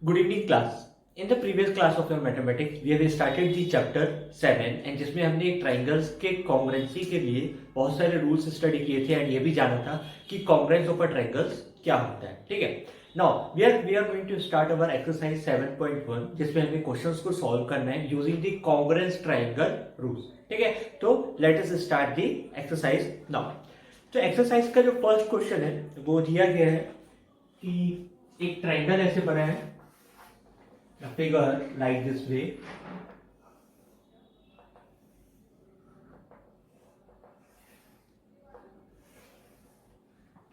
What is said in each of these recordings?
Good evening, class. In the previous class of your mathematics, we have started the chapter 7 and जिसमें हमने triangles के congruency के लिए बहुत सारे रूल्स स्टडी किए थे एंड ये भी जाना था कि कॉन्ग्रुएंस ऑफ अ ट्राइंगल्स क्या होता है. ठीक है. Now we are going to start our exercise 7.1 जिसमें हमें क्वेश्चंस को सॉल्व करना है using the congruence triangle rules. ठीक है. तो let us start the exercise now. तो एक्सरसाइज का जो फर्स्ट क्वेश्चन है वो दिया गया है कि एक ट्राइंगल ऐसे बना है, a figure like this way.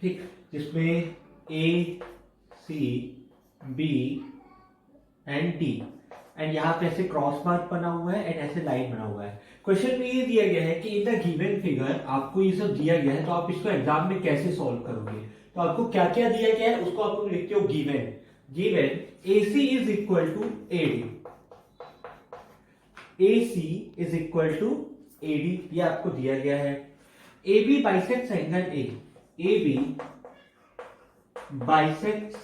ठीक, जिसमें A, C, B and D and यहाँ पे ऐसे क्रॉस मार्क बना हुआ है एंड ऐसे लाइन बना हुआ है. क्वेश्चन में ये दिया गया है कि इन द गिवन फिगर आपको ये सब दिया गया है तो आप इसको एग्जाम में कैसे सॉल्व करोगे. तो आपको क्या क्या दिया गया है उसको आप लोग लिखते हो given. Given AC is equal to AD. AC is equal to AD ये आपको दिया गया है. AB bisects angle A. AB bisects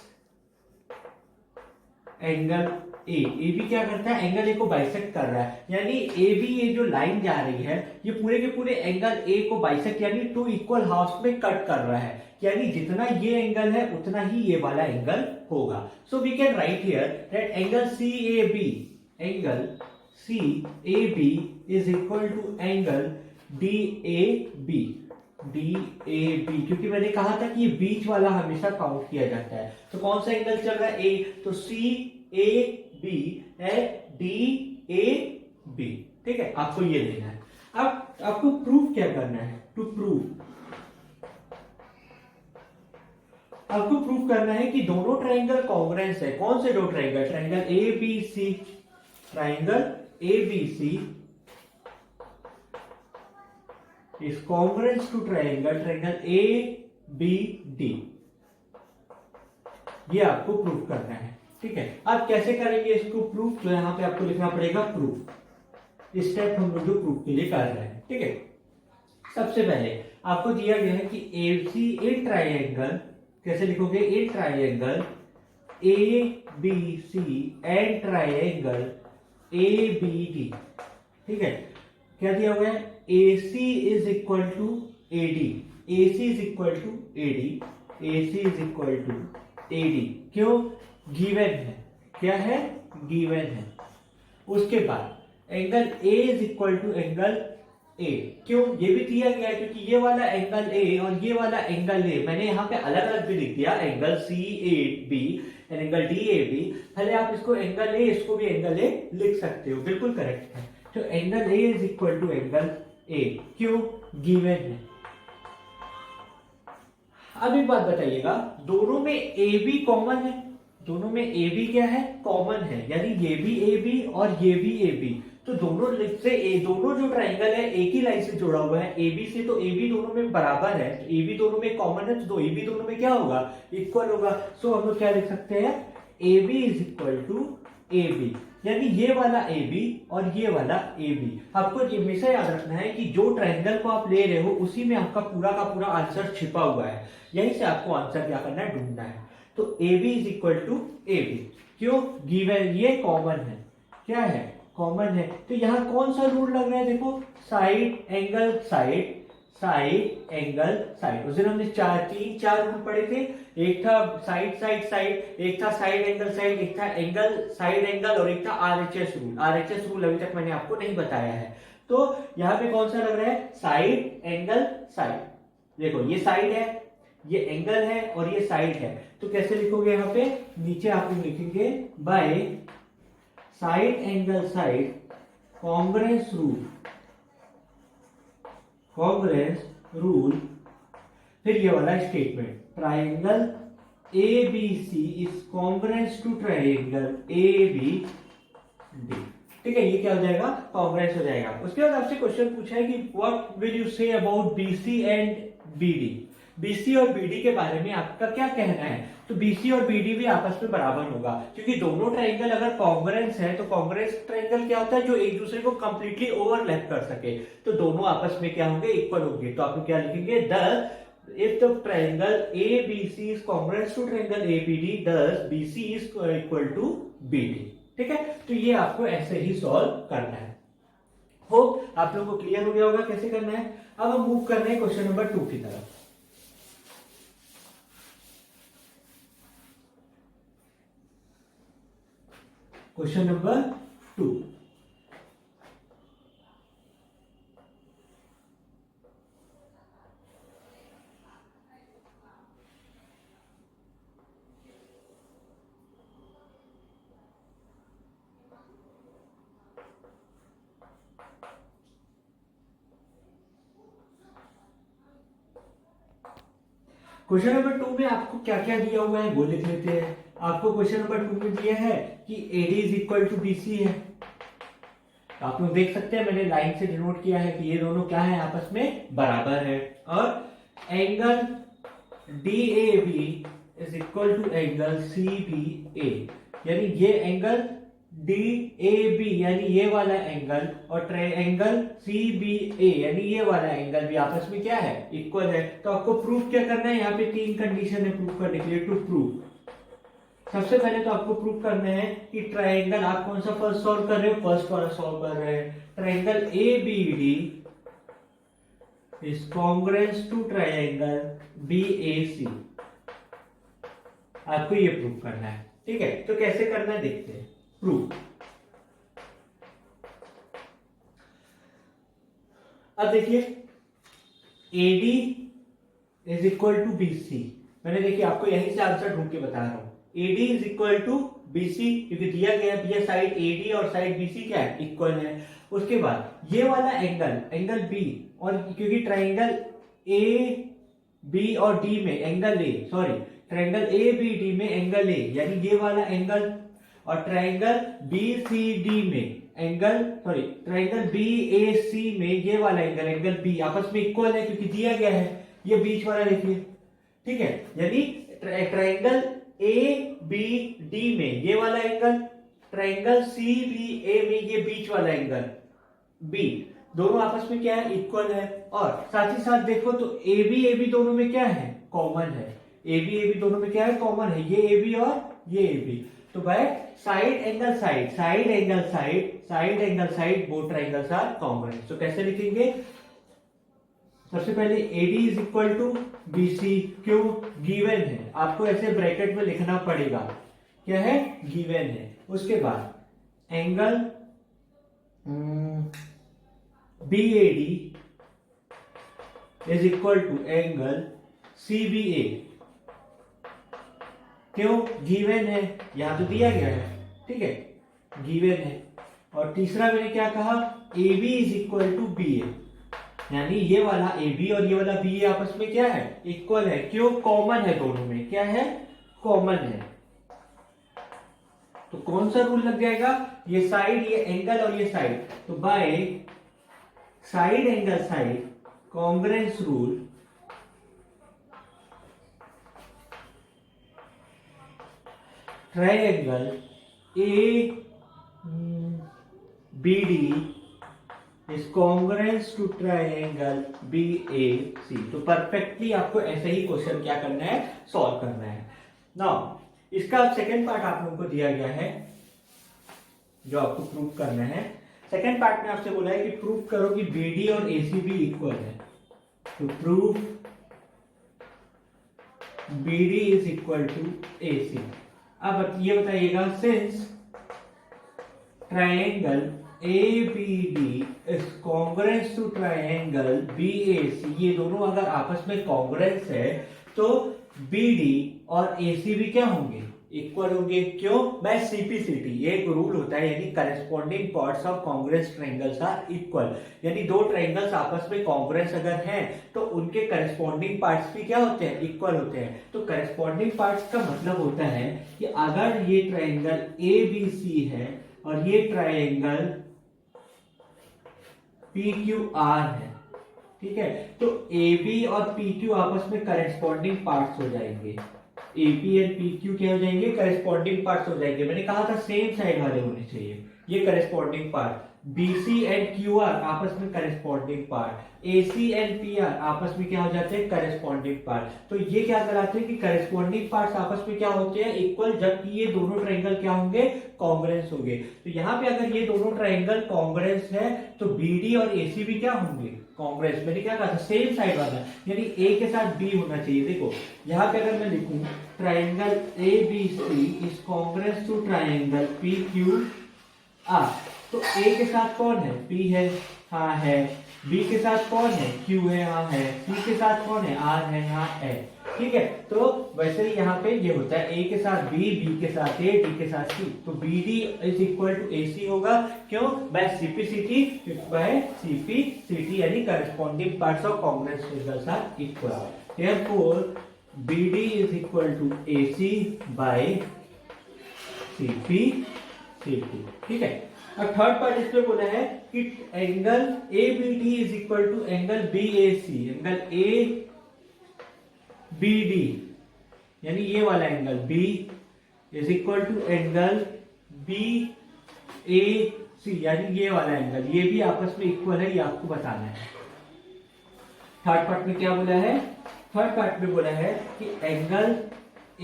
angle A. AB क्या करता है, एंगल A को बाइसेक्ट कर रहा है. यानी AB ये जो लाइन जा रही है ये पूरे के पूरे एंगल A को बाइसेक्ट यानी टू इक्वल हाफ्स में कट कर रहा है. यानी जितना ये एंगल है उतना ही ये वाला एंगल होगा. So we can write here that angle CAB is equal to angle DAB. क्योंकि मैंने कहा था कि ये बीच वाला हमेशा काउंट किया जाता है. तो कौन सा एंगल चल रहा है A, तो CAB है DAB. ठीक है, आपको ये लेना है. अब आपको प्रूफ क्या करना है. आपको प्रूफ करना है कि दोनों ट्राइंगल कॉन्ग्रुएंस है. कौन से दो triangle, triangle ABC, triangle ABC is congruent to triangle ABD. ये आपको प्रूफ करना है. ठीक है, आप कैसे करेंगे इसको प्रूफ, तो यहां पे आपको लिखना पड़ेगा प्रूफ. इस स्टेप हम लोग जो प्रूफ के लिए कर रहे हैं. ठीक है, सबसे पहले आपको दिया गया है कि AC ट्राइंगल कैसे लिखोगे, a triangle ABC and triangle ABD. ठीक है, क्या दिया हुआ है, AC is equal to AD. AC is equal to AD. AC is equal to AD. क्यों, गिवन है. क्या है, गिवन है. उसके बाद angle A is equal to angle A. क्यों, ये भी दिया गया है क्योंकि ये वाला एंगल A और ये वाला एंगल A मैंने यहाँ पे अलग अलग भी लिख दिया, angle CAB and angle DAB. पहले आप इसको एंगल A, इसको भी एंगल A लिख सकते हो, बिल्कुल करेक्ट है. तो angle A is equal to angle A. क्यों, गिवन है. अब एक बात बताइएगा, दोनों में AB कॉमन है. दोनों में AB क्या है, कॉमन है. यानी ये भी AB और ये भी AB. तो दोनों से दोनों जो ट्राइंगल है एक ही लाइन से जुड़ा हुआ है AB से, तो AB दोनों में बराबर है. तो AB दोनों में कॉमन है तो AB दोनों में क्या होगा, इक्वल होगा. सो हम लोग क्या लिख सकते हैं, AB is equal to AB. यानी ये वाला AB और ये वाला AB. आपको हमेशा याद रखना है कि जो ट्राइंगल को आप ले रहे हो उसी में आपका पूरा का पूरा आंसर छिपा हुआ है. यहीं से आपको आंसर क्या करना है, ढूंढना है. तो AB is equal to AB. क्यों, गिवन, ये कॉमन है. क्या है, कॉमन है. तो यहाँ कौन सा रूल लग रहा है, देखो, side angle side, side angle side. उस दिन हमने चार रूल पढ़े थे. एक था साइड साइड साइड, एक था साइड एंगल साइड, एक था एंगल साइड एंगल और एक था RHS रूल. RHS रूल अभी तक मैंने आपको नहीं बताया है. तो यहाँ पे कौन सा लग रहा है, साइड एंगल साइड. देखो ये साइड है, ये एंगल है और ये साइड है. तो कैसे लिखोगे, यहाँ पे नीचे आप लोग लिखेंगे by side angle side congruence rule. फिर ये वाला statement, triangle ABC is congruence to triangle ABD. ठीक है, ये क्या हो जाएगा, कॉन्ग्रुएंस हो जाएगा. उसके बाद आपसे क्वेश्चन पूछा है कि what will you say about BC and BD. BC और BD के बारे में आपका क्या कहना है. तो BC और BD भी आपस में बराबर होगा क्योंकि दोनों ट्राइंगल अगर कॉन्ग्रुएंस है तो कॉन्ग्रुएंस ट्राइंगल क्या होता है, जो एक दूसरे को कंप्लीटली ओवरलैप कर सके. तो दोनों आपस में क्या होंगे, इक्वल होंगे. तो आप क्या लिखेंगे, the if the triangle ABC is congruous to triangle ABD, thus BC is equal to BD। ठीक है, तो ये आपको ऐसे ही सॉल्व करना है। होप आप लोगों को क्लियर हो गया होगा कैसे करना है। अब हम मूव कर रहे हैं क्वेश्चन नंबर 2 की तरफ। क्वेश्चन नंबर 2, क्वेश्चन नंबर 2 में आपको क्या क्या दिया हुआ है वो लिख लेते हैं। आपको क्वेश्चन नंबर 2 में दिया है कि AD is equal to BC है। आप लोग देख सकते हैं मैंने लाइन से डिनोट किया है कि ये दोनों क्या है, आपस में बराबर है। और angle DAB is equal to angle CBA, यानी ये एंगल DAB यानी ये वाला एंगल और ट्रायंगल CBA यानी ये वाला एंगल भी आपस में क्या है, इक्वल है। तो आपको प्रूफ क्या करना है, यहाँ पे 3 कंडीशन है प्रूफ करने के लिए। टू प्रूफ, सबसे पहले तो आपको प्रूफ करना है कि ट्रायंगल, आप कौन सा फर्स्ट सॉल्व कर रहे हो, फर्स्ट वाला सॉल्व कर रहे हैं। Triangle ABD is congruent to triangle BAC, आपको ये प्रूफ करना है। ठीक है, तो कैसे करना है देखते हैं। प्रूफ, अब देखिए AD is equal to BC, मैंने देखिए आपको यहीं से आंसर ढूंढ के बता रहा हूं। AD is equal to BC क्योंकि दिया गया है ये साइड AD और साइड BC क्या है, इक्वल है। उसके बाद ये वाला एंगल, एंगल B, और क्योंकि ट्राइंगल AB और D में angle A, sorry triangle ABD में एंगल A यानी ये वाला एंगल, और ट्राइंगल BCD में एंगल, सॉरी ट्राइंगल BAC में ये वाला एंगल, एंगल B आपस में इक्वल है क्योंकि दिया गया है ये बीच वाला देखिए। ठीक है, यानी ट्राइंगल ABD में ये वाला एंगल, ट्राइंगल CBA में ये बीच वाला एंगल B, दोनों आपस में क्या है, इक्वल है। और साथ ही साथ देखो तो AB दोनों में क्या है, कॉमन है। AB दोनों में क्या है, कॉमन है, ये AB और ये AB। तो भाई side angle side, side angle side, side angle side, both triangles are congruent. तो कैसे लिखेंगे, सबसे पहले AD is equal to BC, क्यों, गिवन है, आपको ऐसे ब्रैकेट में लिखना पड़ेगा, क्या है, गिवन है। उसके बाद angle BAD is equal to angle CBA, क्यों, गिवन है, यहां तो दिया गया है। ठीक है, गिवन है। और तीसरा मैंने क्या कहा, AB is equal to BA, यानी ये वाला AB और ये वाला BA आपस में क्या है, इक्वल है, क्यों, कॉमन है, दोनों में क्या है, कॉमन है। तो कौन सा रूल लग जाएगा, ये साइड, ये एंगल और ये साइड, तो by side angle side congruence rule, triangle ABD is congruent to triangle BAC। तो परफेक्टली आपको ऐसे ही क्वेश्चन क्या करना है, सॉल्व करना है। नाउ इसका सेकंड पार्ट आप लोगों को दिया गया है जो आपको प्रूफ करना है। सेकंड पार्ट में आपसे बोला है कि प्रूफ करो कि BD और AC भी इक्वल है। तो proof BD is equal to AC। अब ये बताइएगा, since triangle ABD is congruent to triangle BAC, ये दोनों अगर आपस में कॉन्ग्रुएंट है तो BD और AC भी क्या होंगे, इक्वल होंगे, क्यों, बाय CP/CT, ये एक रूल होता है, यानी corresponding parts of congruent triangles are equal, यानी दो ट्रायंगल्स आपस में कॉन्ग्रुएंट अगर हैं तो उनके करस्पॉन्डिंग पार्ट्स भी क्या होते हैं, इक्वल होते हैं। तो करस्पॉन्डिंग पार्ट्स का मतलब होता है कि अगर ये ट्रायंगल ABC है और ये ट्रायंगल PQR है, ठीक है, तो AB और PQ आपस में करस्पॉन्डिंग पार्ट्स हो जाएंगे, AP एंड PQ क्या हो जाएंगे, करस्पॉन्डिंग पार्ट्स हो जाएंगे। मैंने कहा था सेम साइड वाले होने चाहिए, ये corresponding part, BC and QR आपस में corresponding part, AC and PR आपस में क्या हो जाते हैं, करेस्पॉन्डिंग पार्ट। तो ये क्या कहलाते हैं कि करेस्पॉन्डिंग पार्ट्स आपस में क्या होते हैं, इक्वल, जबकि ये दोनों ट्रायंगल क्या होंगे, कॉन्ग्रुएंस होंगे। तो यहाँ पे अगर ये दोनों ट्रायंगल कॉन्ग्रुएंस है तो BD और AC भी क्या होंगे, कॉन्ग्रुएंस। मैंने क्या कहा था, सेम साइड वाला, यानी A के साथ B होना चाहिए। देखो यहाँ पे अगर मैं लिखूं triangle ABC is congruence to triangle PQR, तो A के साथ कौन है, P है, हाँ है। B के साथ कौन है, Q है, हाँ है। C के साथ कौन है, R है, हाँ है। ठीक है, तो वैसे ही यहाँ पे ये होता है, A के साथ B, B के साथ A, D के साथ C, तो BD is equal to AC होगा। क्यों, बाय CPCT, बाय CPCT, यानी corresponding parts of congruence triangles are equal. Therefore BD is equal to AC by CPCT। ठीक है, अब थर्ड पार्ट इसमें बोला है कि angle ABD is equal to angle BAC, angle ABD यानी ये वाला angle B is equal to angle BAC, यानी ये वाला एंगल, ये भी आपस में इक्वल है, ये आपको बताना है। थर्ड पार्ट में क्या बोला है, थर्ड पार्ट में बोला है कि angle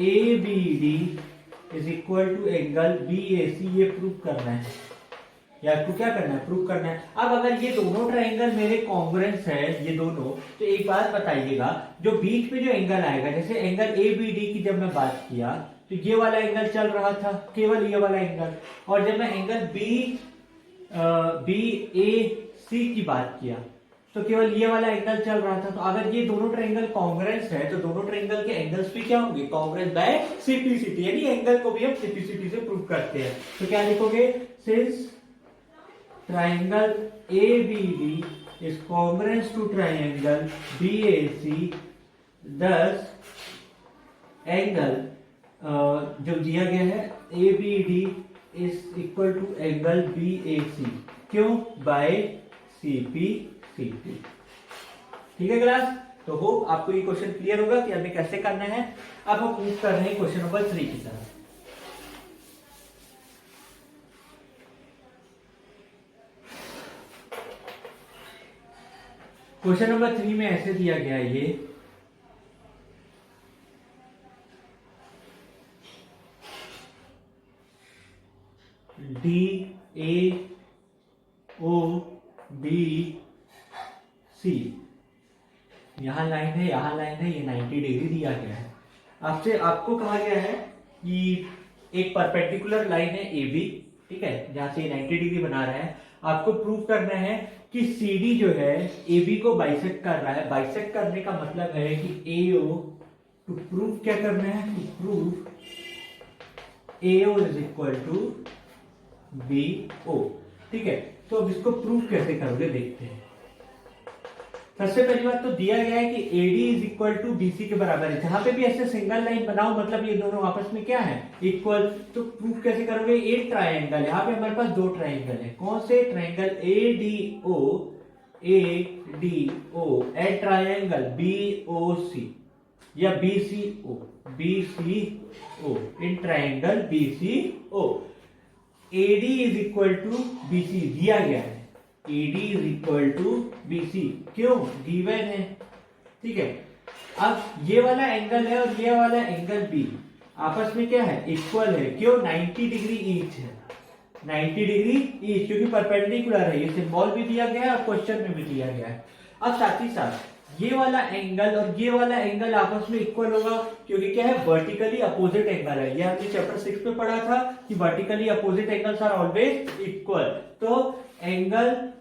ABD is equal to angle BAC, ये प्रूव करना है, या आपको क्या करना है, प्रूव करना है। अब अगर ये दोनों ट्रायंगल मेरे कॉन्ग्रुएंस है, ये दोनों, तो एक बात बताइएगा, जो बीच में जो एंगल आएगा, जैसे एंगल ABD की जब मैं बात किया तो ये वाला एंगल चल रहा था, केवल ये वाला एंगल, और जब मैं एंगल BAC की बात किया तो केवल ये वाला एंगल चल रहा था। तो अगर ये दोनों ट्रायंगल कॉन्ग्रुएंस है तो दोनों ट्रायंगल के एंगल्स भी क्या होंगे, कॉन्ग्रुएंस बाय CPCT, यानी एंगल को भी हम CPCT से प्रूव करते हैं। तो क्या लिखोगे, since triangle ABD is congruent to triangle BAC, thus angle जो दिया गया है ABD is equal to angle BAC, क्यों, by CPCT। ठीक है क्लास, तो होप आपको ये क्वेश्चन क्लियर होगा कि हमें कैसे करना है। अब हम मूव कर रहे हैं क्वेश्चन नंबर 3 की तरफ। क्वेश्चन नंबर 3 में ऐसे दिया गया है, ये DAOBC, यहां लाइन है, यहां लाइन है, ये 90 डिग्री दिया गया है। आपको कहा गया है कि एक परपेंडिकुलर लाइन है AB, ठीक है, जहां से 90 डिग्री बना रहा है। आपको प्रूव करना है कि CD जो है AB को बाइसेक्ट कर रहा है। बाइसेक्ट करने का मतलब है कि AO, टू प्रूव क्या करना है, to prove AO is equal to BO। ठीक है, तो अब इसको प्रूव कैसे करोगे देखते हैं। सबसे पहली बात तो दिया गया है कि AD is equal to BC के बराबर है। जहां पे भी ऐसे सिंगल लाइन बनाओ मतलब ये दोनों आपस में क्या है, इक्वल। तो प्रूफ कैसे करोगे, एक ट्रायंगल, यहाँ पे हमारे पास दो ट्रायंगल है, कौन से, triangle ADO and triangle BOC या BCO in triangle BCO। AD is equal to BC दिया गया है, AD is equal to BC, क्यों, गिवन है। ठीक है, अब ये वाला एंगल है और ये वाला एंगल B आपस में क्या है, इक्वल है, क्यों, 90 डिग्री ईच है, 90 डिग्री ईच, क्योंकि परपेंडिकुलर है। ये सिंबल भी दिया गया है और क्वेश्चन में भी दिया गया है। अब साथ ही साथ ये वाला एंगल और ये वाला एंगल आपस में इक्वल होगा, क्योंकि क्या है, वर्टिकली अपोजिट एंगल है। ये हमने चैप्टर 6 में पढ़ा था कि vertically opposite angles are always equal. तो angle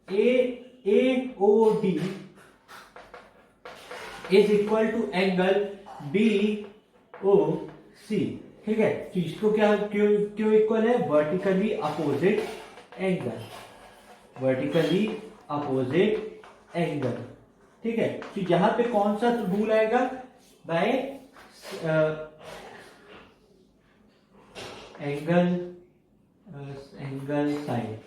AOD is equal to angle BOC। ठीक है, तो इसको क्या, क्यों इक्वल है, vertically opposite angle, vertically opposite angle. ठीक है, तो यहां पे कौन सा रूल आएगा, बाय एंगल साइन,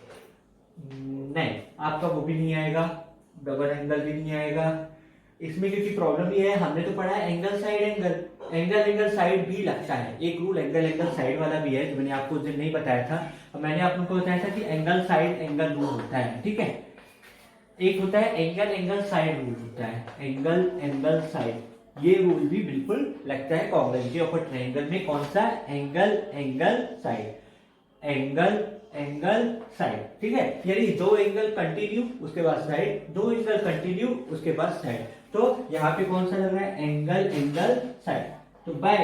नहीं आपका वो भी नहीं आएगा, डबल एंगल भी नहीं आएगा इसमें, क्योंकि प्रॉब्लम ये है, हमने तो पढ़ा है angle side angle, angle side भी लगता है। एक रूल एंगल साइड वाला भी है जो मैंने आपको उस दिन नहीं बताया था। मैंने आप लोगों को बताया था कि एंगल साइड एंगल रूल होता है, ठीक है। एक होता है एंगल साइड रूल होता है, एंगल साइड, ये रूल भी बिल्कुल लगता है कॉन्ग्रुएंसी ऑफ अ ट्रायंगल में। कौन सा? एंगल साइड, एंगल साइड, ठीक है। यानी दो एंगल कंटिन्यू उसके बाद साइड, दो एंगल कंटिन्यू उसके बाद साइड। तो यहाँ पे कौन सा लग रहा है? Angle side. तो by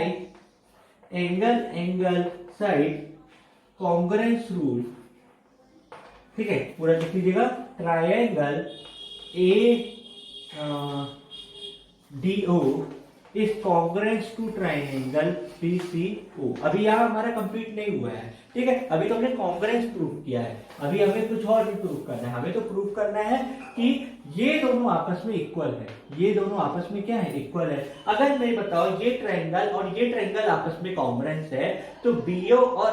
angle side congruence rule, ठीक है, पूरा लिख लीजिएगा। Triangle ADO is congruence to triangle PCO। अभी यहाँ हमारा कंप्लीट नहीं हुआ है, ठीक है। अभी तो हमने कॉन्ग्रुएंस प्रूव किया है, अभी हमें कुछ और भी प्रूव करना है। हमें तो प्रूव करना है कि ये दोनों आपस में इक्वल है, ये दोनों आपस में क्या है? इक्वल है। अगर मैं बताओ ये ट्रायंगल और ये ट्रायंगल आपस में कॉन्ग्रुएंस है तो BO और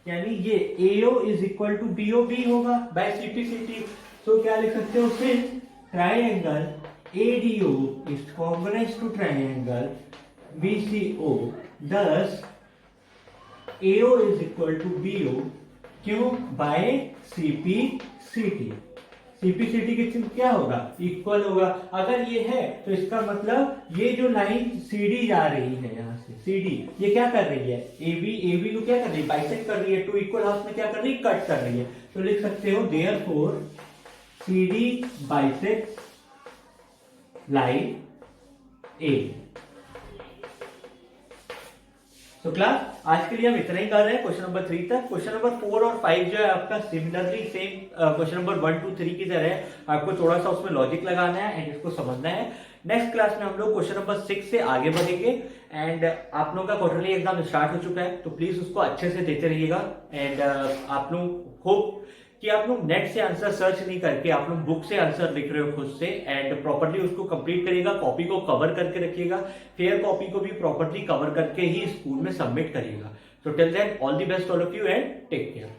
यानी ये AO is equal to BOB होगा बाय CPCT। तो क्या लिख सकते हो फिर? Triangle ADO is congruent to triangle BCO, thus AO is equal to BO, क्यों? by CPCT। CPCT की चिन्ह क्या होगा? इक्वल होगा। अगर ये है तो इसका मतलब ये जो लाइन CD जा रही है, यहाँ से CD ये क्या कर रही है? AB को क्या कर रही है? बाइसेक्ट कर रही है। टू इक्वल हाफ में क्या कर रही है? कट कर रही है। तो लिख सकते हो therefore CD bisect line A। तो क्लास आज के लिए हम इतना ही कर रहे हैं क्वेश्चन नंबर 3 तक। क्वेश्चन नंबर 4 और 5 जो है आपका सिमिलरली सेम क्वेश्चन नंबर 1 2 3 की तरह है। आपको थोड़ा सा उसमें लॉजिक लगाना है एंड इसको समझना है। नेक्स्ट क्लास में हम लोग क्वेश्चन नंबर 6 से आगे बढ़ेंगे एंड आप लोगों का क्वार्टरली एग्जाम स्टार्ट हो चुका है, तो प्लीज उसको अच्छे से देते रहिएगा। एंड आप लोग होप कि आप लोग नेट से आंसर सर्च नहीं करके आप लोग बुक से आंसर लिख रहे हो खुद से एंड प्रॉपर्ली उसको कंप्लीट करिएगा। कॉपी को कवर करके रखिएगा, फेयर कॉपी को भी प्रॉपर्ली कवर करके ही स्कूल में सबमिट करिएगा। So till then, all the best all of you and take care.